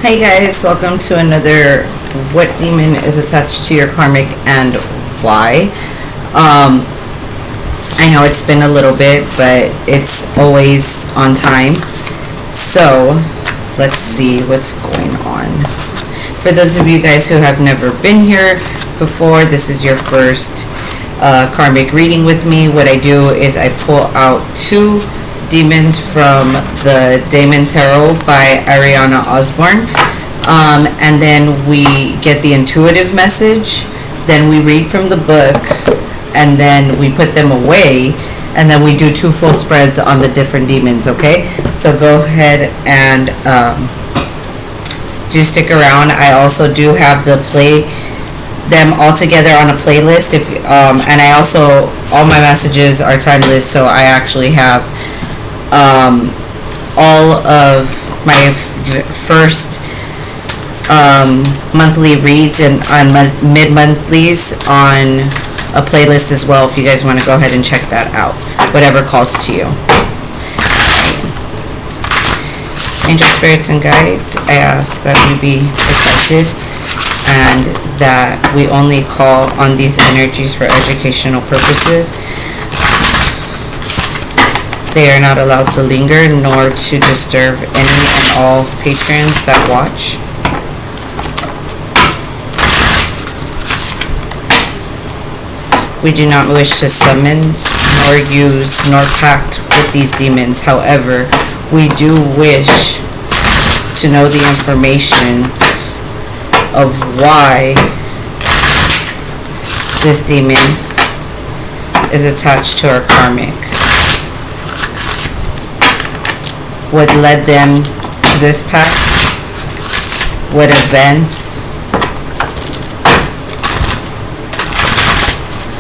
Hey guys, welcome to another What Demon is Attached to Your Karmic and Why. I know it's been a little bit, but it's always on time. So, let's see what's going on. For those of you guys who have never been here before, this is your first karmic reading with me. What I do is I pull out two demons from the Damon Tarot by Ariana Osborne, and then we get the intuitive message, then we read from the book, and then we put them away, and then we do two full spreads on the different demons. Okay, so go ahead and do stick around. I also do have them all together on a playlist, and I also, all my messages are timeless, so I actually have all of my first monthly reads and on mid-monthlies on a playlist as well, if you guys want to go ahead and check that out, whatever calls to you. Angel spirits and guides, I ask that we be protected and that we only call on these energies for educational purposes. They are not allowed to linger nor to disturb any and all patrons that watch. We do not wish to summon or use nor pact with these demons. However, we do wish to know the information of why this demon is attached to our karmic. What led them to this path? What events?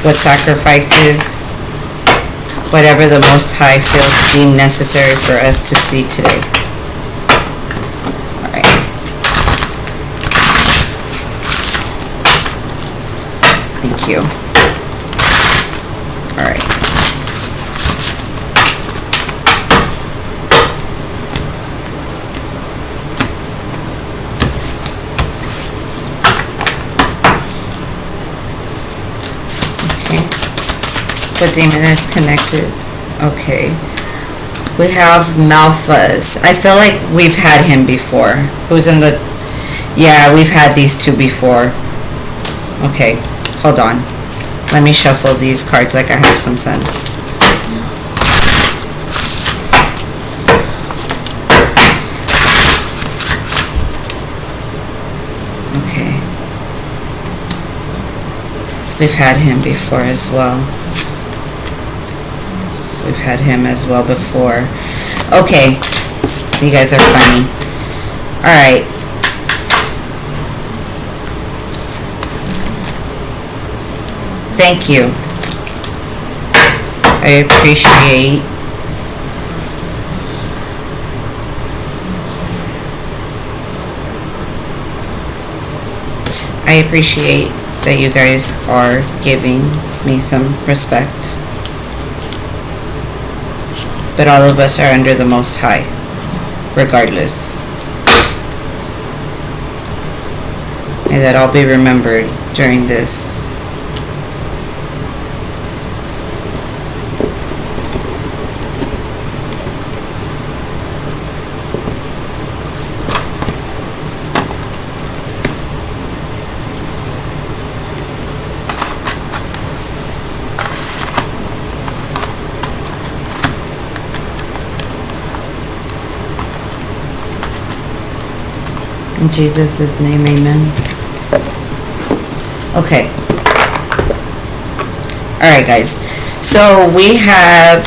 What sacrifices? Whatever the Most High feels deemed necessary for us to see today. Alright. Thank you. Alright. What demon is connected? Okay. We have Malphas. I feel like we've had him before. Who's in the... Yeah, we've had these two before. Okay, hold on. Let me shuffle these cards like I have some sense. Okay. We've had him before as well. We've had him as well before. Okay. You guys are funny. Alright. Thank you. I appreciate that you guys are giving me some respect. But all of us are under the Most High, regardless. May that all be remembered during this. In Jesus' name, amen. Okay. Alright, guys. So, we have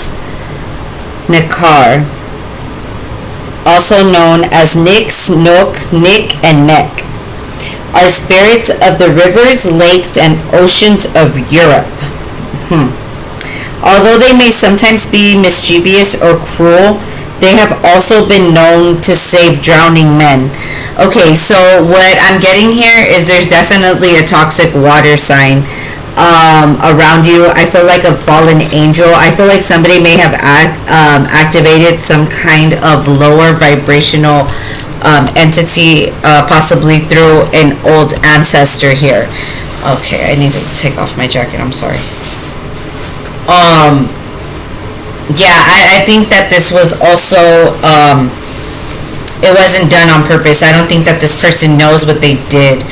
Nekar, also known as Nix, Nook, Nick, and Neck, are spirits of the rivers, lakes, and oceans of Europe. Although they may sometimes be mischievous or cruel, they have also been known to save drowning men. Okay, so what I'm getting here is there's definitely a toxic water sign around you. I feel like a fallen angel. I feel like somebody may have activated some kind of lower vibrational entity, possibly through an old ancestor here. Okay, I need to take off my jacket. I'm sorry. Yeah, I think that this was also, it wasn't done on purpose. I don't think that this person knows what they did.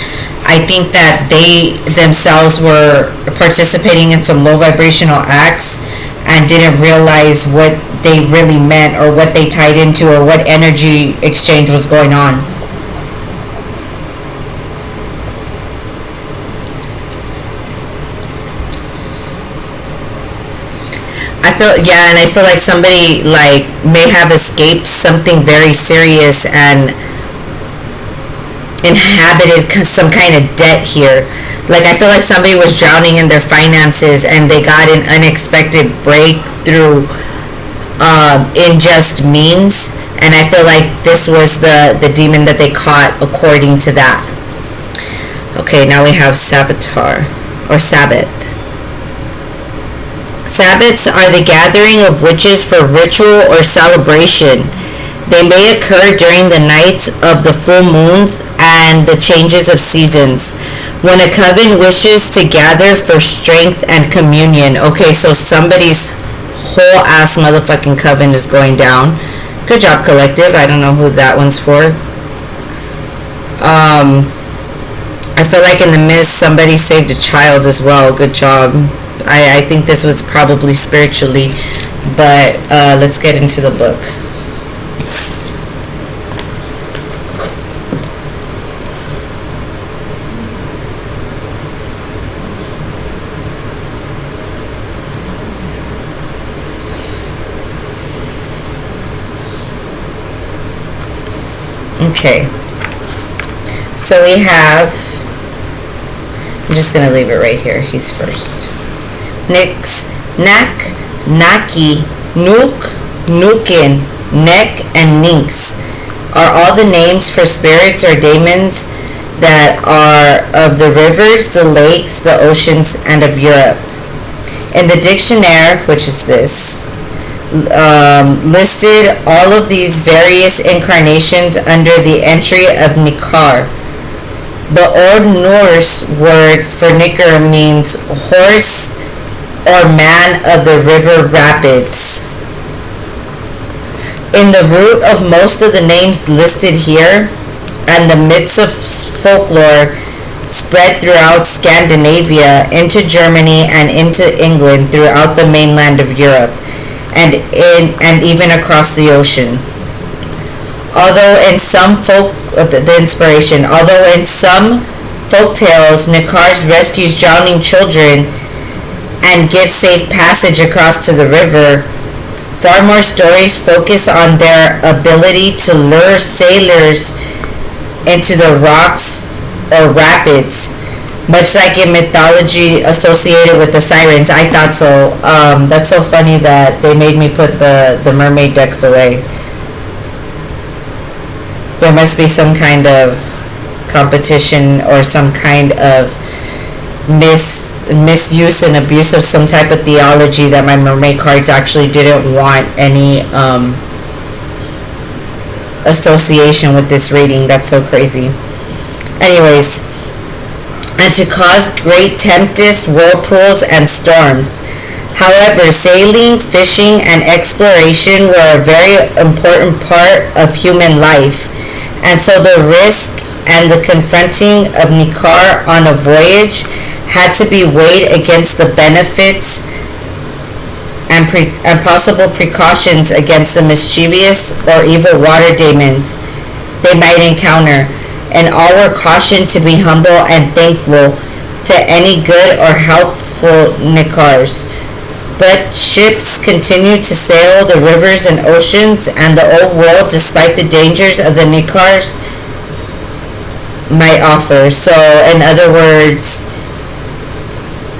I think that they themselves were participating in some low vibrational acts and didn't realize what they really meant or what they tied into or what energy exchange was going on. I feel like somebody like may have escaped something very serious and inhabited some kind of debt here. Like, I feel like somebody was drowning in their finances and they got an unexpected breakthrough in just means, and I feel like this was the demon that they caught according to that. Okay, now we have Saboteur or Sabbath. Sabbats are the gathering of witches for ritual or celebration. They may occur during the nights of the full moons and the changes of seasons, when a coven wishes to gather for strength and communion. Okay, so somebody's whole ass motherfucking coven is going down. Good job, collective. I don't know who that one's for. I feel like in the mist somebody saved a child as well. Good job. I think this was probably spiritually, but let's get into the book. Okay, so we have, I'm just going to leave it right here. He's first. Nix, Nak, Naki, Nuk, Nukin, Nek, and Ninx are all the names for spirits or demons that are of the rivers, the lakes, the oceans, and of Europe. In the dictionary, which is this, listed all of these various incarnations under the entry of Nikar. The Old Norse word for Nikar means horse or man of the river rapids. In the root of most of the names listed here, and the myths of folklore spread throughout Scandinavia, into Germany, and into England, throughout the mainland of Europe, and even across the ocean. Although in some folk tales, Nikars rescues drowning children and gives safe passage across to the river, far more stories focus on their ability to lure sailors into the rocks or rapids, much like in mythology associated with the sirens. I thought so. That's so funny that they made me put the mermaid decks away. There must be some kind of competition or some kind of misuse and abuse of some type of theology that my mermaid cards actually didn't want any association with this reading. That's so crazy. Anyways, and to cause great tempests, whirlpools, and storms. However, sailing, fishing, and exploration were a very important part of human life, and so the risk and the confronting of Nikar on a voyage had to be weighed against the benefits and possible precautions against the mischievous or evil water demons they might encounter, and all were cautioned to be humble and thankful to any good or helpful Nikars. But ships continued to sail the rivers and oceans and the old world despite the dangers of the Nikars might offer. So, in other words,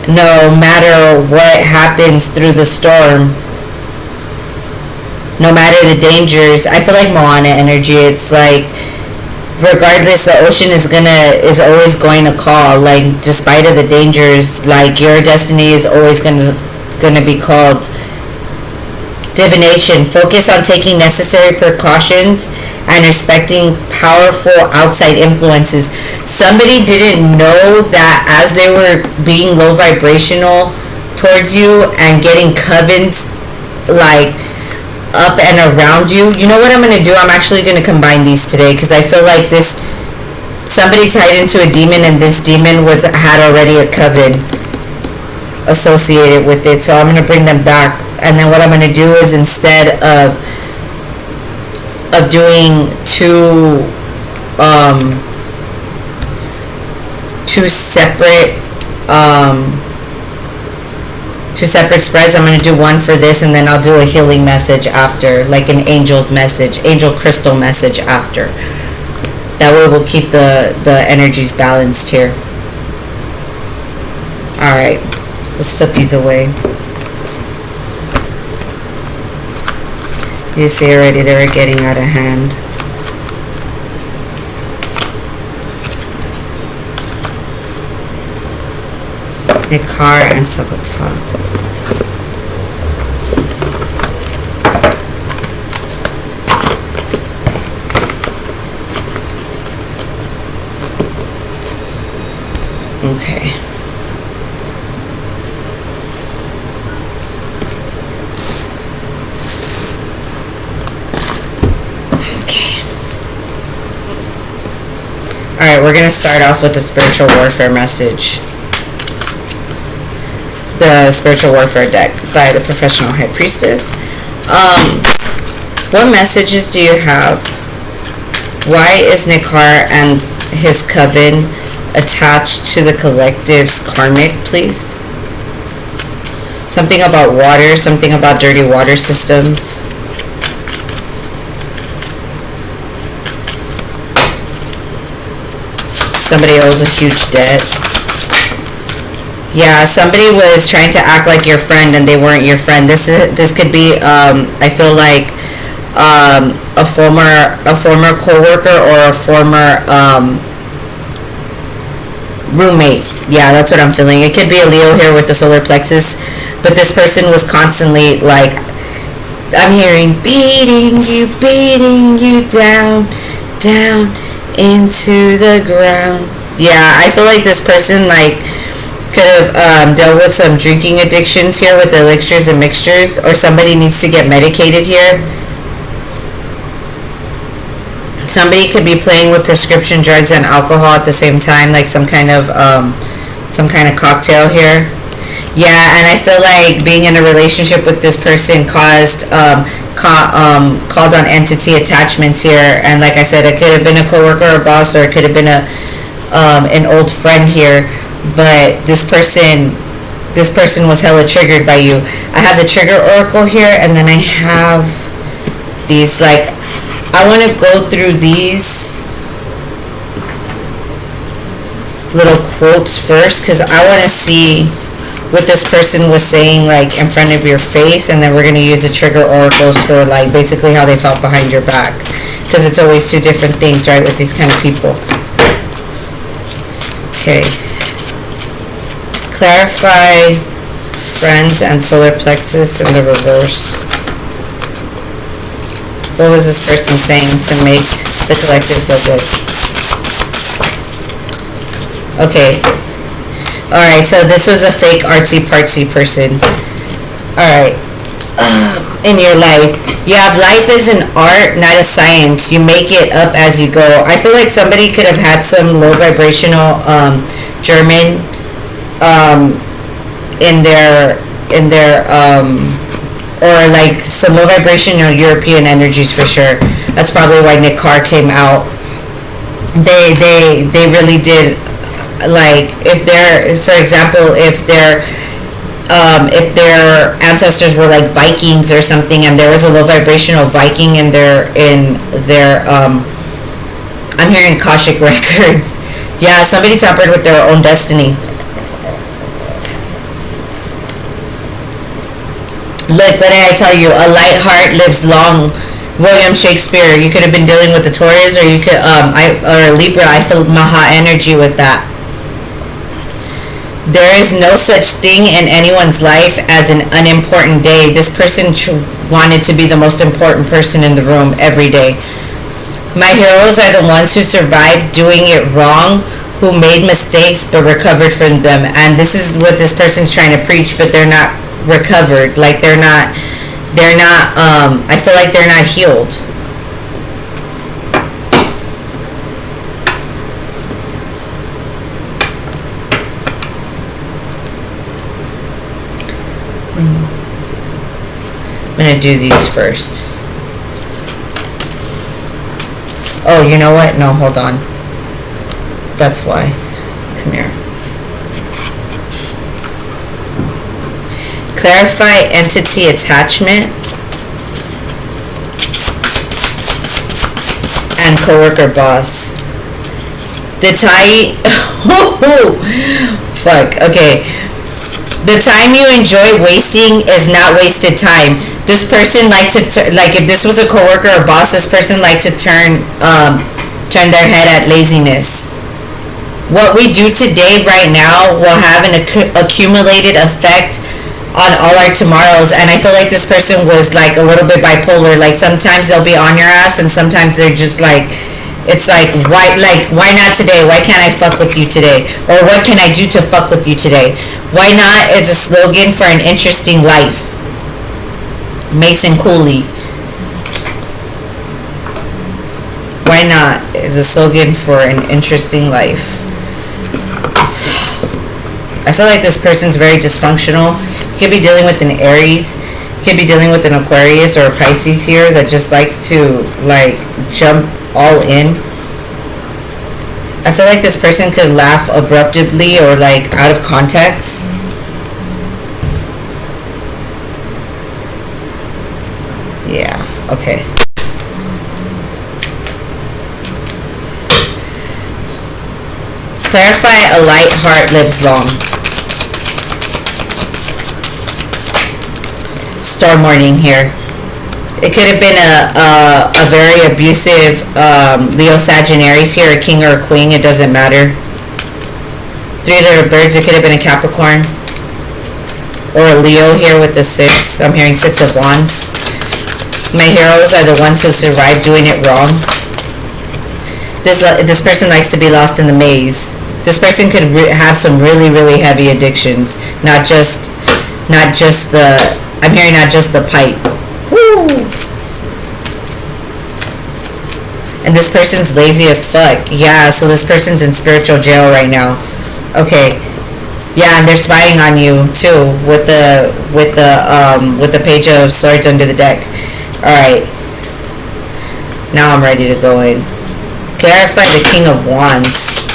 no matter what happens through the storm, no matter the dangers, I feel like Moana energy. It's like, regardless, the ocean is always going to call. Like, despite of the dangers, like, your destiny is always gonna be called. Divination. Focus on taking necessary precautions and expecting powerful outside influences. Somebody didn't know that as they were being low vibrational towards you and getting covens like up and around you. You know what I'm going to do? I'm actually going to combine these today because I feel like this, somebody tied into a demon, and this demon had already a coven associated with it. So I'm going to bring them back, and then what I'm going to do is, instead of doing two separate spreads, I'm going to do one for this, and then I'll do a healing message after, like an angel's message, angel crystal message after. That way we'll keep the energies balanced here. Alright, let's put these away. You see already they were getting out of hand. Nikar and Sabotage. Okay. Alright, we're going to start off with the spiritual warfare message. The spiritual warfare deck by the professional high priestess. What messages do you have? Why is Nikar and his coven attached to the collective's karmic, please? Something about water, something about dirty water systems. Somebody owes a huge debt. Yeah, somebody was trying to act like your friend and they weren't your friend. This could be I feel like a former coworker or a former roommate. Yeah, that's what I'm feeling. It could be a Leo here with the solar plexus, but this person was constantly like, I'm hearing beating you down into the ground. Yeah, I feel like this person like could have dealt with some drinking addictions here with the elixirs and mixtures, or somebody needs to get medicated here. Somebody could be playing with prescription drugs and alcohol at the same time, like some kind of cocktail here. Yeah, and I feel like being in a relationship with this person called on entity attachments here. And like I said, it could have been a coworker or boss, or it could have been an old friend here. But this person was hella triggered by you. I have the trigger oracle here, and then I have these, like, I want to go through these little quotes first, because I want to see what this person was saying, like, in front of your face, and then we're going to use the trigger oracles for, like, basically how they felt behind your back, because it's always two different things, right, with these kind of people. Okay. Clarify friends and solar plexus in the reverse. What was this person saying to make the collective feel good? Okay. Alright, so this was a fake artsy-partsy person. Alright. In your life. You have life is an art, not a science. You make it up as you go. I feel like somebody could have had some low vibrational German in their or like some low vibrational European energies for sure. That's probably why Nick Carr came out. They really did, like, if they're, for example, if their ancestors were like Vikings or something, and there was a low vibrational Viking in their I'm hearing Akashic records. Yeah, somebody tampered with their own destiny. Look, what did I tell you? A light heart lives long. William Shakespeare. You could have been dealing with the Taurus, or you could or Libra. I felt Maha energy with that. There is no such thing in anyone's life as an unimportant day. This person wanted to be the most important person in the room every day. My heroes are the ones who survived doing it wrong, who made mistakes but recovered from them. And this is what this person's trying to preach, but they're not recovered. Like they're not I feel like they're not healed. I'm gonna do these first. Oh, you know what? No, hold on. That's why. Come here. Clarify entity attachment and coworker boss. The time fuck, okay. The time you enjoy wasting is not wasted time. This person like to like if this was a coworker or boss, this person like to turn their head at laziness. What we do today right now will have an accumulated effect on all our tomorrows. And I feel like this person was like a little bit bipolar. Like sometimes they'll be on your ass and sometimes they're just like, it's like why not today? Why can't I fuck with you today? Or what can I do to fuck with you today? Why not is a slogan for an interesting life. Mason Cooley. Why not is a slogan for an interesting life. I feel like this person's very dysfunctional. You could be dealing with an Aries. You could be dealing with an Aquarius or a Pisces here that just likes to like jump all in. I feel like this person could laugh abruptly or like out of context. Yeah, okay. Clarify a light heart lives long. Storm warning here. It could have been a very abusive Leo Sagittarius here, a king or a queen, it doesn't matter. Three little birds, it could have been a Capricorn. Or a Leo here with the 6. I'm hearing 6 of Wands. My heroes are the ones who survived doing it wrong. This person likes to be lost in the maze. This person could have some really, really heavy addictions. Not just the, I'm hearing not just the pipe. Woo! And this person's lazy as fuck. Yeah, so this person's in spiritual jail right now. Okay. Yeah, and they're spying on you too with the Page of Swords under the deck. Alright. Now I'm ready to go in. Clarify the King of Wands.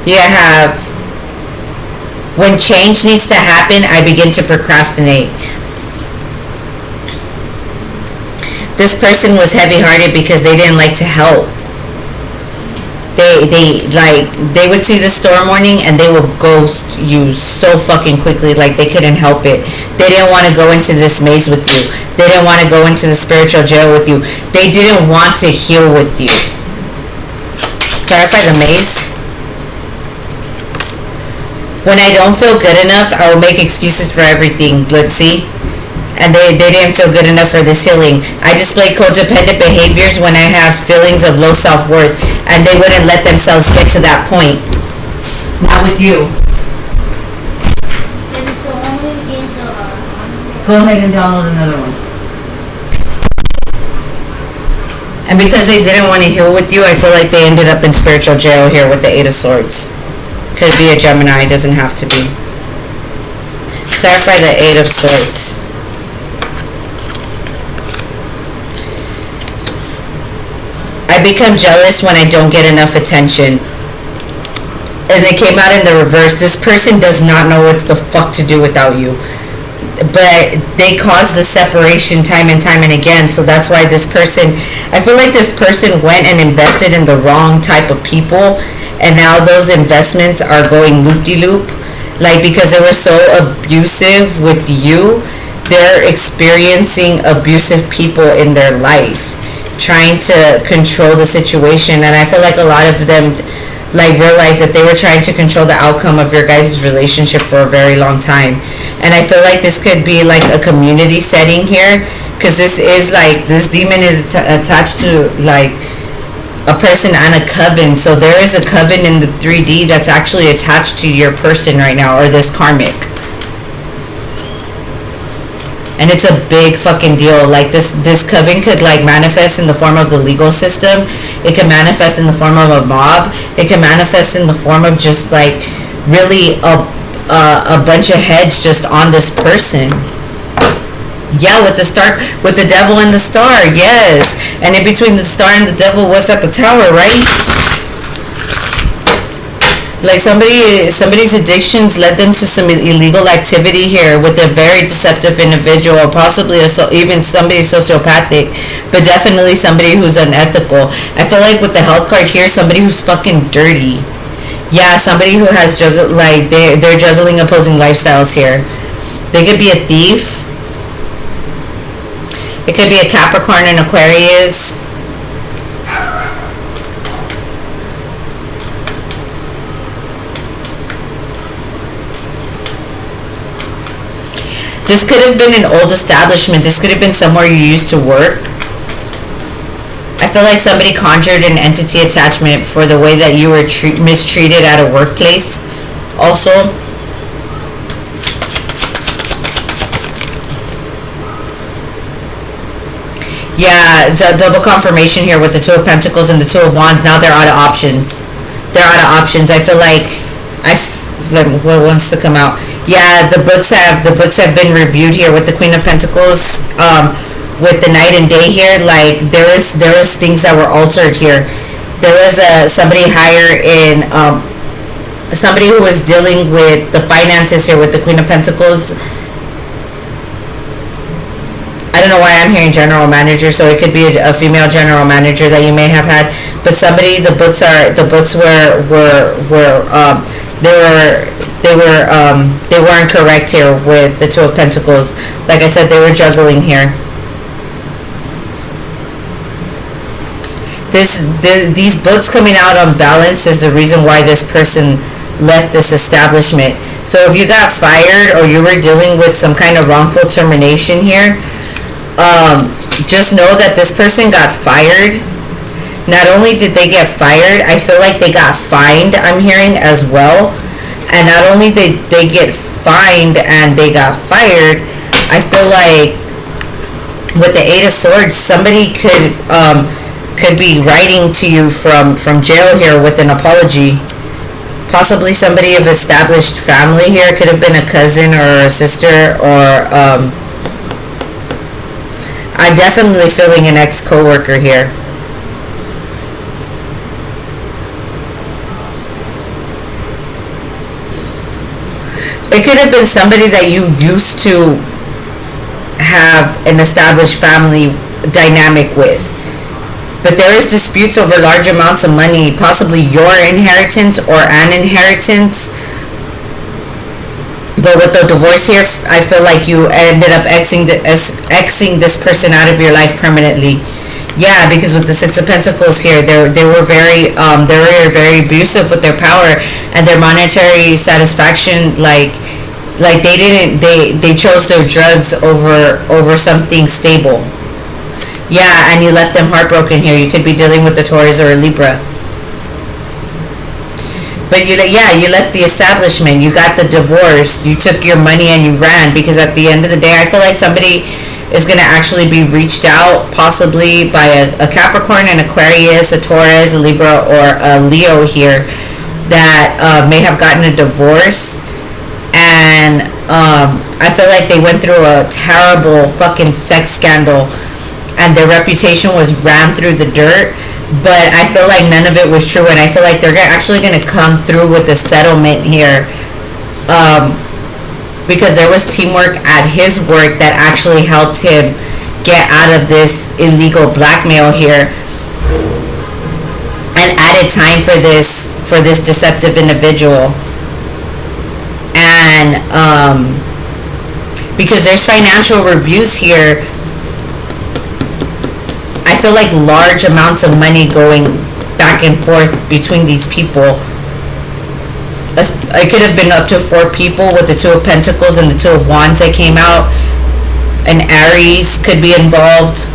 You have, when change needs to happen, I begin to procrastinate. This person was heavy-hearted because they didn't like to help. They would see the storm warning and they will ghost you so fucking quickly, like they couldn't help it. They didn't want to go into this maze with you. They didn't want to go into the spiritual jail with you. They didn't want to heal with you. Clarify the maze. When I don't feel good enough, I will make excuses for everything. Let's see. And they didn't feel good enough for this healing. I display codependent behaviors when I have feelings of low self-worth, and they wouldn't let themselves get to that point. Not with you. Go ahead and download another one. And because they didn't want to heal with you, I feel like they ended up in spiritual jail here with the 8 of Swords. Could be a Gemini, doesn't have to be. Clarify the 8 of Swords. I become jealous when I don't get enough attention. And they came out in the reverse. This person does not know what the fuck to do without you. But they caused the separation time and time and again. So that's why this person, I feel like this person went and invested in the wrong type of people. And now those investments are going loop-de-loop. Like, because they were so abusive with you, they're experiencing abusive people in their life, trying to control the situation. And I feel like a lot of them like realize that they were trying to control the outcome of your guys' relationship for a very long time. And I feel like this could be like a community setting here, because this is like, this demon is attached to like a person and a coven. So there is a coven in the 3D that's actually attached to your person right now, or this karmic. And it's a big fucking deal. Like this coven could like manifest in the form of the legal system. It can manifest in the form of a mob. It can manifest in the form of just like really a bunch of heads just on this person. Yeah, with the star, with the devil and the star, yes. And in between the star and the devil, what's at the tower, right? Like somebody's addictions led them to some illegal activity here with a very deceptive individual, possibly even somebody sociopathic, but definitely somebody who's unethical. I feel like with the health card here, somebody who's fucking dirty. Yeah, somebody who has like they're juggling opposing lifestyles here. They could be a thief. It could be a Capricorn and Aquarius. This could have been an old establishment. This could have been somewhere you used to work. I feel like somebody conjured an entity attachment for the way that you were mistreated at a workplace. Also, yeah, double confirmation here with the Two of Pentacles and the Two of Wands. Now they're out of options. They're out of options. I feel like what wants to come out. Yeah, the books have been reviewed here with the Queen of Pentacles, with the Night and Day here. Like there was things that were altered here. There was somebody higher in somebody who was dealing with the finances here with the Queen of Pentacles. I don't know why I'm hearing general manager, so it could be a female general manager that you may have had. But somebody, the books they weren't correct here with the Two of Pentacles. Like I said, they were juggling here. These books coming out on balance is the reason why this person left this establishment. So if you got fired or you were dealing with some kind of wrongful termination here, just know that this person got fired. Not only did they get fired, I feel like they got fined, I'm hearing, as well. And not only did they get fined and they got fired, I feel like with the Eight of Swords, somebody could be writing to you from jail here with an apology. Possibly somebody of established family here. Could have been a cousin or a sister, or I'm definitely feeling an ex-coworker here. It could have been somebody that you used to have an established family dynamic with. But there is disputes over large amounts of money, possibly your inheritance or an inheritance. But with the divorce here, I feel like you ended up exing this person out of your life permanently. Yeah, because with the Six of Pentacles here, they were very abusive with their power and their monetary satisfaction. Like they chose their drugs over something stable. Yeah, and you left them heartbroken here. You could be dealing with the Taurus or a Libra. But you left the establishment. You got the divorce. You took your money and you ran, because at the end of the day, I feel like somebody is going to actually be reached out, possibly by a Capricorn, an Aquarius, a Taurus, a Libra, or a Leo here, that may have gotten a divorce. And I feel like they went through a terrible fucking sex scandal, and their reputation was rammed through the dirt. But I feel like none of it was true, and I feel like they're actually going to come through with a settlement here. Because there was teamwork at his work that actually helped him get out of this illegal blackmail here, and added time for this deceptive individual. And because there's financial reviews here, I feel like large amounts of money going back and forth between these people. It could have been up to 4 people with the Two of Pentacles and the Two of Wands that came out. An Aries could be involved.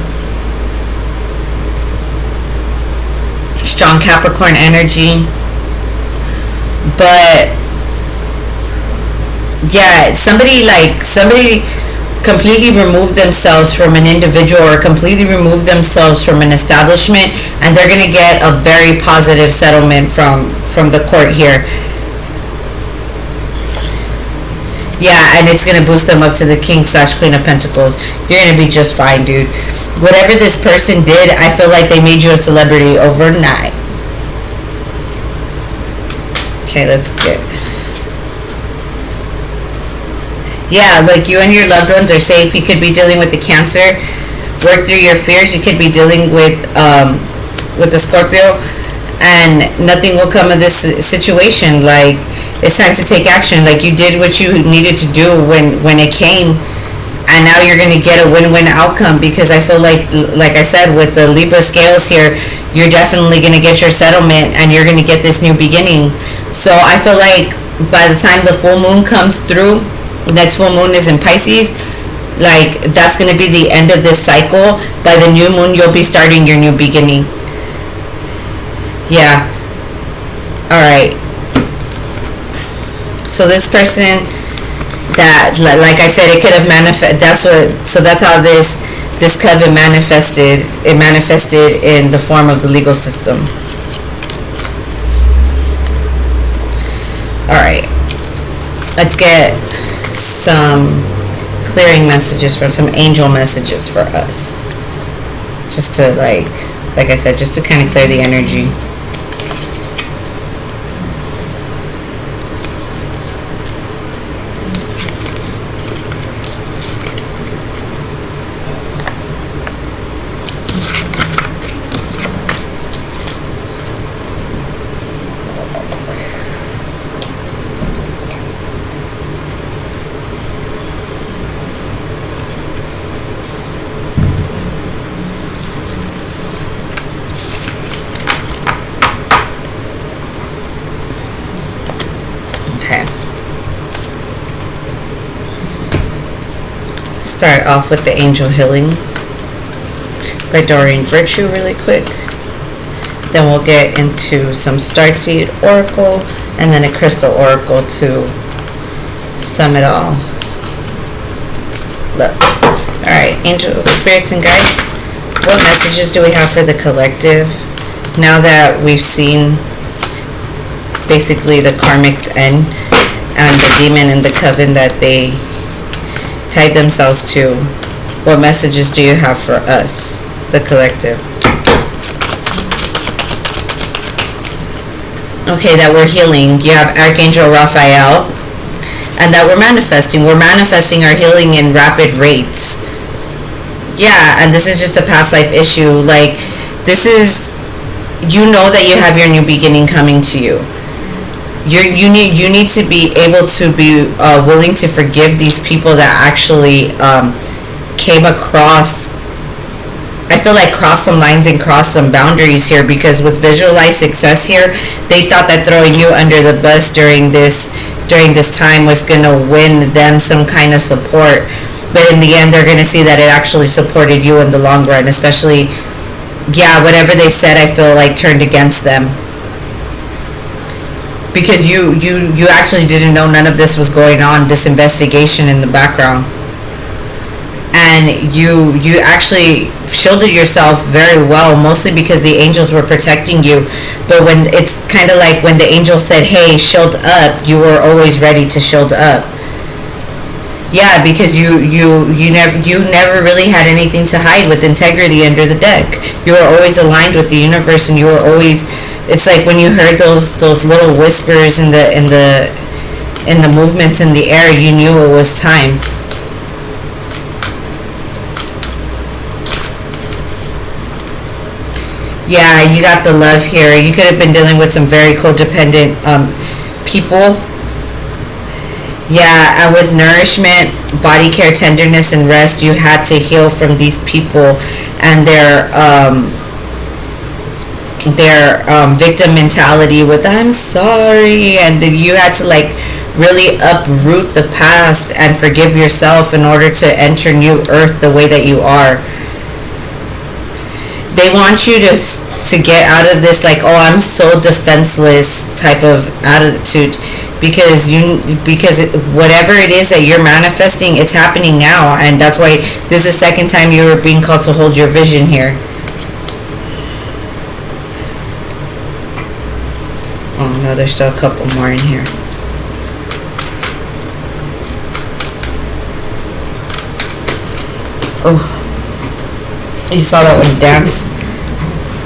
Strong Capricorn energy. But yeah, somebody completely removed themselves from an individual or completely removed themselves from an establishment, and they're going to get a very positive settlement from the court here. Yeah, and it's going to boost them up to the King/Queen of Pentacles. You're going to be just fine, dude. Whatever this person did, I feel like they made you a celebrity overnight. Okay, let's get... Yeah, like you and your loved ones are safe. You could be dealing with the Cancer. Work through your fears. You could be dealing with the Scorpio. And nothing will come of this situation. Like, it's time to take action. Like, you did what you needed to do when it came, and now you're going to get a win-win outcome, because I feel like I said, with the Libra scales here, you're definitely going to get your settlement, and you're going to get this new beginning. So I feel like by the time the full moon comes through, next full moon is in Pisces, like, that's going to be the end of this cycle. By the new moon, you'll be starting your new beginning. Yeah. All right. So this person, that, like I said, it could have manifested. That's how this coven manifested. It manifested in the form of the legal system. All right. Let's get some clearing messages from some angel messages for us. Just to like I said, just to kind of clear the energy. Start off with the angel healing by Doreen Virtue really quick. Then we'll get into some starseed oracle and then a crystal oracle to sum it all. Look. Alright, angels, spirits, and guides. What messages do we have for the collective now that we've seen basically the karmic's end and the demon and the coven that they tied themselves to? What messages do you have for us, the collective? Okay, that we're healing. You have Archangel Raphael, and that we're manifesting. We're manifesting our healing in rapid rates. Yeah, and this is just a past life issue. Like, this is, you know that you have your new beginning coming to you. You need to be able to be willing to forgive these people that actually came across, I feel like, cross some lines and cross some boundaries here, because with visualized success here, they thought that throwing you under the bus during this time was going to win them some kind of support, but in the end they're going to see that it actually supported you in the long run. Especially, yeah, whatever they said, I feel like turned against them, because you actually didn't know none of this was going on, this investigation in the background, and you actually shielded yourself very well, mostly because the angels were protecting you. But when it's kind of like when the angel said, hey, shield up, you were always ready to shield up. Yeah, because you never really had anything to hide, with integrity under the deck. You were always aligned with the universe, and you were always, it's like when you heard those little whispers in the movements in the air, you knew it was time. Yeah, you got the love here. You could have been dealing with some very codependent people. Yeah, and with nourishment, body care, tenderness, and rest, you had to heal from these people and their their victim mentality with "I'm sorry," and then you had to like really uproot the past and forgive yourself in order to enter new earth the way that you are. They want you to get out of this like, "Oh, I'm so defenseless" type of attitude, because whatever it is that you're manifesting, it's happening now, and that's why this is the second time you were being called to hold your vision here. Oh no, there's still a couple more in here. Oh, you saw that one dance?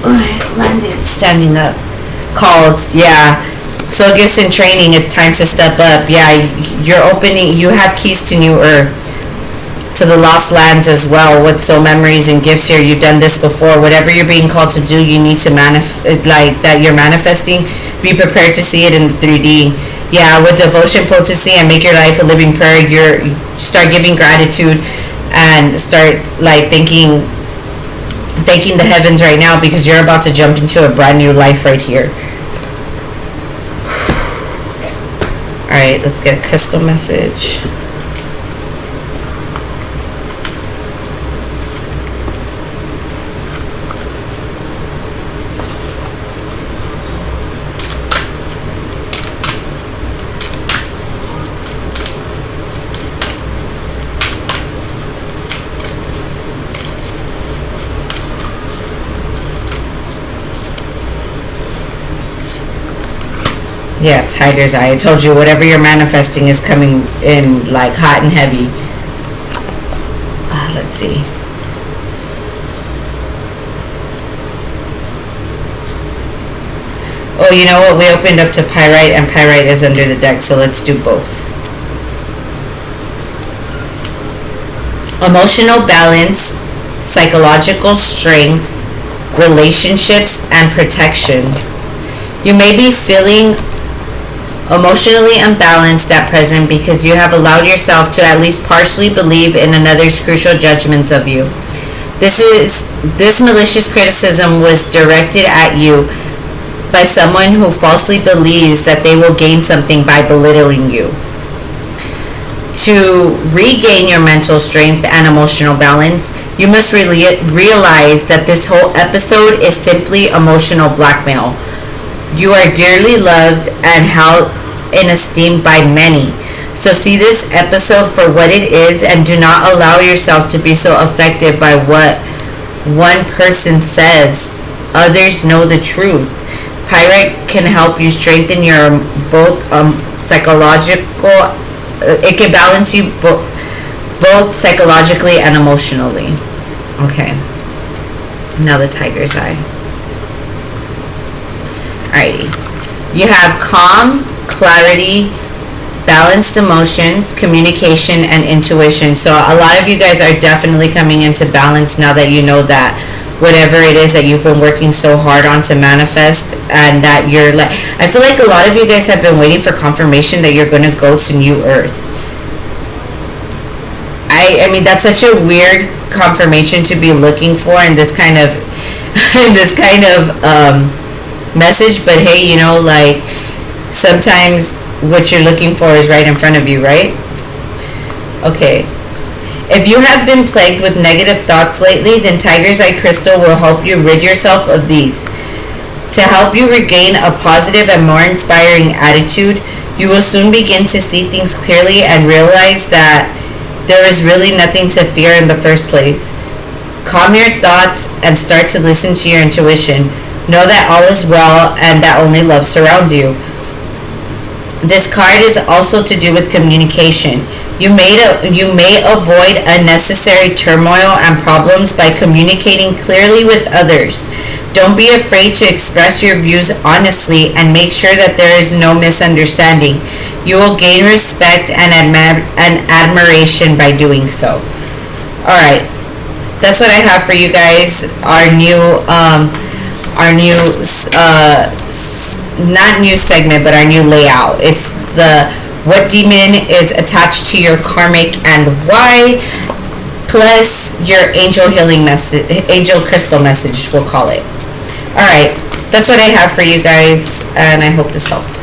Oh, it landed standing up. Called, yeah. So gifts and training, it's time to step up. Yeah, you're opening, you have keys to new earth, to the lost lands as well, with soul memories and gifts here. You've done this before. Whatever you're being called to do, you need to like that you're manifesting, be prepared to see it in 3D. Yeah, with devotion, potency, and make your life a living prayer. You start giving gratitude and start like thanking the heavens right now, because you're about to jump into a brand new life right here. Alright, let's get a crystal message. Yeah, tiger's eye. I told you, whatever you're manifesting is coming in like hot and heavy. Let's see. Oh, you know what? We opened up to pyrite, and pyrite is under the deck, so let's do both. Emotional balance, psychological strength, relationships, and protection. You may be feeling emotionally unbalanced at present because you have allowed yourself to at least partially believe in another's crucial judgments of you. This malicious criticism was directed at you by someone who falsely believes that they will gain something by belittling you. To regain your mental strength and emotional balance, you must realize that this whole episode is simply emotional blackmail. You are dearly loved and held in esteem by many. So see this episode for what it is, and do not allow yourself to be so affected by what one person says. Others know the truth. Pyrite can help you strengthen your both psychological. It can balance you both psychologically and emotionally. Okay. Now the tiger's eye. Alrighty. You have calm, clarity, balanced emotions, communication, and intuition. So a lot of you guys are definitely coming into balance now that you know that whatever it is that you've been working so hard on to manifest, and that you're like, I feel like a lot of you guys have been waiting for confirmation that you're going to go to New Earth. I mean, that's such a weird confirmation to be looking for in this kind of message, but hey, you know, like, sometimes what you're looking for is right in front of you, right? Okay. If you have been plagued with negative thoughts lately, then Tiger's Eye Crystal will help you rid yourself of these. To help you regain a positive and more inspiring attitude, you will soon begin to see things clearly and realize that there is really nothing to fear in the first place. Calm your thoughts and start to listen to your intuition. Know that all is well and that only love surrounds you. This card is also to do with communication. You may avoid unnecessary turmoil and problems by communicating clearly with others. Don't be afraid to express your views honestly and make sure that there is no misunderstanding. You will gain respect and admiration by doing so. Alright, that's what I have for you guys. Our new not new segment, but our new layout. It's the what demon is attached to your karmic and why, plus your angel healing message, angel crystal message, we'll call it. Alright, that's what I have for you guys, and I hope this helped.